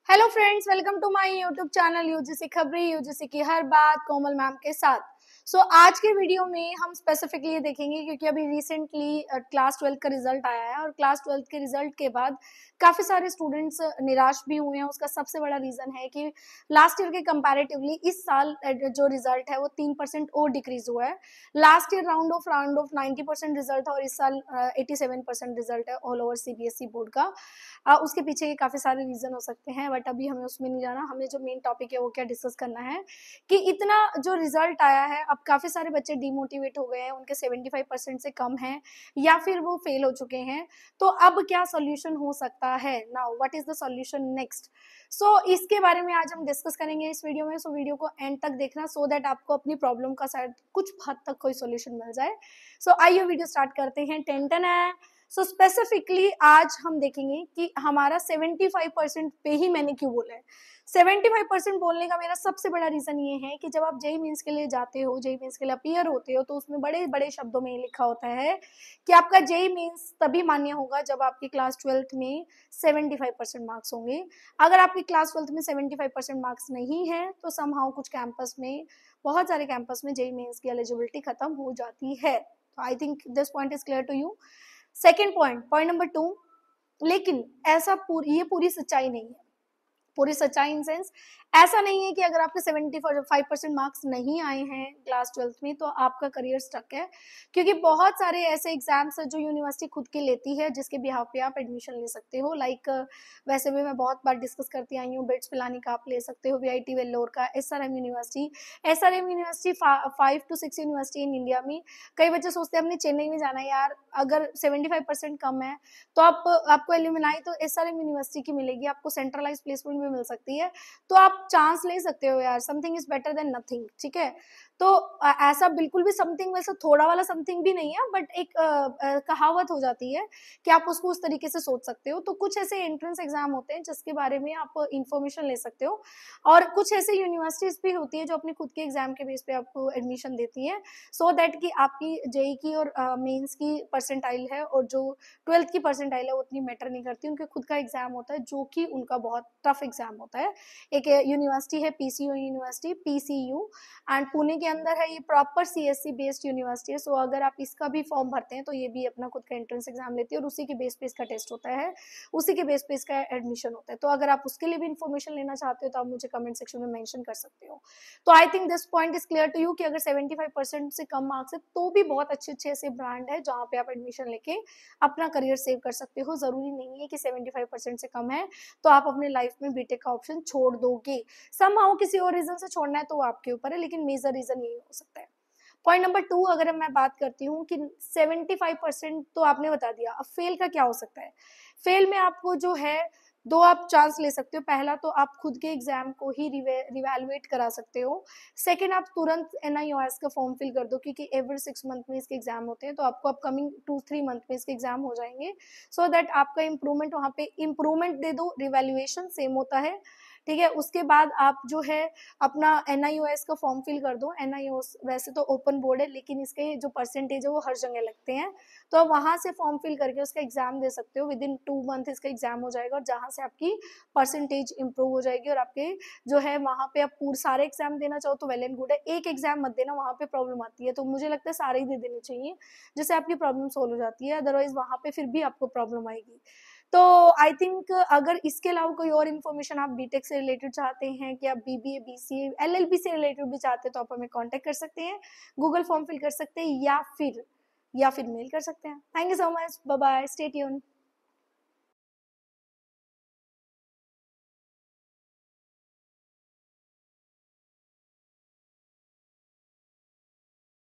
Hello friends, welcome to my YouTube channel UGC Khabri, UGC की हर बात कोमल मैम के साथ। आज के वीडियो में हम स्पेसिफिकली देखेंगे क्योंकि अभी रिसेंटली क्लास 12 का रिजल्ट आया है और क्लास 12 के रिजल्ट के बाद काफी सारे स्टूडेंट्स निराश भी हुए हैं। उसका सबसे बड़ा रीजन है कि लास्ट ईयर के कंपैरेटिवली इस साल जो रिजल्ट है वो 3% और डिक्रीज हुआ है। Last year round of 90% result था और इस साल 87% रिजल्ट है ऑल ओवर सीबीएसई बोर्ड का। उसके पीछे के काफी सारे रीजन हो सकते हैं, बट अभी हमें उसमें नहीं जाना। हमें जो मेन टॉपिक है वो क्या डिस्कस करना है कि इतना जो रिजल्ट आया है, अब काफी सारे बच्चे डिमोटिवेट हो गए हैं, उनके 75% से कम है या फिर वो फेल हो चुके हैं। तो अब क्या सोल्यूशन हो सकता है? Now what is the solution next? इसके बारे में आज हम डिस्कस करेंगे इस वीडियो में। वीडियो को एंड तक देखना सो दैट आपको अपनी प्रॉब्लम का शायद कुछ हद तक कोई सोल्यूशन मिल जाए। आइए वीडियो स्टार्ट करते हैं। टेंशन है। स्पेसिफिकली आज हम देखेंगे कि हमारा 75% पे ही मैंने क्यों बोला है। 75% बोलने का मेरा सबसे बड़ा रीजन ये है कि जब आप जेई मींस के लिए जाते हो, जेई मींस के लिए अपीयर होते हो, तो उसमें बड़े बड़े शब्दों में लिखा होता है कि आपका जेई मींस तभी मान्य होगा जब आपकी क्लास 12th में 75% मार्क्स होंगे। अगर आपकी क्लास 12th में 75% मार्क्स नहीं है तो समहाउ कुछ कैंपस में, बहुत सारे कैंपस में जेई मींस की एलिजिबिलिटी खत्म हो जाती है। तो I think this point is clear to you. Second point number 2, लेकिन ऐसा ये पूरी सच्चाई नहीं है। पूरी सच्चाई इन सेंस ऐसा नहीं है कि अगर आपके 75% मार्क्स नहीं आए हैं क्लास 12th में तो आपका करियर स्टक है, क्योंकि बहुत सारे ऐसे एग्जाम्स है जो यूनिवर्सिटी खुद की लेती है जिसके बिहाफ पे आप एडमिशन ले सकते हो। वैसे भी मैं बहुत बार डिस्कस करती आई हूँ, बिट्स पिलानी का आप ले सकते हो, वीआईटी वेल्लोर का, SRM university 5 to 6 university in India में। कई बच्चे सोचते हैं हमने चेन्नई में जाना है, यार अगर 75% कम है तो आपको एल्यूमिनाई तो एसआरएम यूनिवर्सिटी की मिलेगी, आपको सेंट्रलाइज प्लेसमेंट भी मिल सकती है, तो आप चांस ले सकते हो यार। Something is better than nothing, ठीक है। तो ऐसा बिल्कुल भी समथिंग, वैसे थोड़ा वाला समथिंग भी नहीं है, बट एक कहावत हो जाती है कि आप उसको उस तरीके से सोच सकते हो। तो कुछ ऐसे एंट्रेंस एग्जाम होते हैं जिसके बारे में आप इंफॉर्मेशन ले सकते हो, और कुछ ऐसे यूनिवर्सिटीज भी होती है जो अपने खुद के एग्जाम के बेस पे आपको एडमिशन देती है, सो दैट कि आपकी जेई की और मेंस की परसेंटाइल है और जो 12th की परसेंटाइल है वो उतनी मैटर नहीं करती। उनके खुद का एग्जाम होता है जो कि उनका बहुत टफ एग्जाम होता है। एक यूनिवर्सिटी है PCU university, PCU, and Pune के अंदर है। ये प्रॉपर सीएससी बेस्ड यूनिवर्सिटी है। अगर आप इसका भी फॉर्म भरते हैं तो ये भी अपना खुद का एंट्रेंस एग्जाम लेती है और उसी के बेस पे इसका टेस्ट होता है, उसी के बेस पे इसका एडमिशन होता है। तो अगर आप उसके लिए भी इन्फॉर्मेशन लेना चाहते हो तो आप मुझे कमेंट सेक्शन में मेंशन कर सकते हो। तो I think this point is clear to you कि अगर 75% से कम मार्क्स है तो भी बहुत अच्छे अच्छे ऐसे ब्रांड है जहाँ पे आप एडमिशन लेके अपना करियर सेव कर सकते हो। जरूरी नहीं है कि 75% से कम है तो आप अपने लाइफ में बीटेक का ऑप्शन छोड़ दोगे। समहाउ किसी और रीजन से छोड़ना है तो वो आपके ऊपर है, लेकिन मेजर रीजन यही हो सकता है। पॉइंट नंबर 2, अगर मैं बात करती हूँ कि 75% तो आपने बता दिया, अब फेल का क्या हो सकता है। फेल में आपको जो है दो आप चांस ले सकते हो। पहला तो आप खुद के एग्जाम को ही रिवैल्यूएट करा सकते हो। सेकंड, आप तुरंत एनआईओएस का फॉर्म फिल कर दो, क्योंकि एवरी 6 मंथ में इसके एग्जाम होते हैं, तो आपको अपकमिंग 2-3 मंथ में इसके एग्जाम हो जाएंगे, सो दैट आपका इम्प्रूवमेंट, वहाँ पे इम्प्रूवमेंट दे दो, रिवैल्यूएशन सेम होता है, ठीक है। उसके बाद आप जो है अपना एनआईओएस का फॉर्म फिल कर दो। एनआईओएस वैसे तो ओपन बोर्ड है, लेकिन इसके जो परसेंटेज है वो हर जगह लगते हैं, तो आप वहां से फॉर्म फिल करके उसका एग्जाम दे सकते हो। विद इन 2 मंथ इसका एग्जाम हो जाएगा और जहां से आपकी परसेंटेज इंप्रूव हो जाएगी और आपके जो है वहां पे आप पूरे सारे एग्जाम देना चाहो तो वेल एंड गुड है। एक एग्जाम मत देना, वहां पे प्रॉब्लम आती है, तो मुझे लगता है सारे ही दे देने चाहिए जिससे आपकी प्रॉब्लम सोल्व हो जाती है, अदरवाइज वहां पे फिर भी आपको प्रॉब्लम आएगी। तो आई थिंक अगर इसके अलावा कोई और इन्फॉर्मेशन आप बीटेक से रिलेटेड चाहते हैं कि आप बीबीए, बीसीए, एलएलबी से रिलेटेड भी चाहते हैं तो आप हमें कांटेक्ट कर सकते हैं, गूगल फॉर्म फिल कर सकते हैं या फिर मेल कर सकते हैं। Thank you so much, bye bye, stay tuned.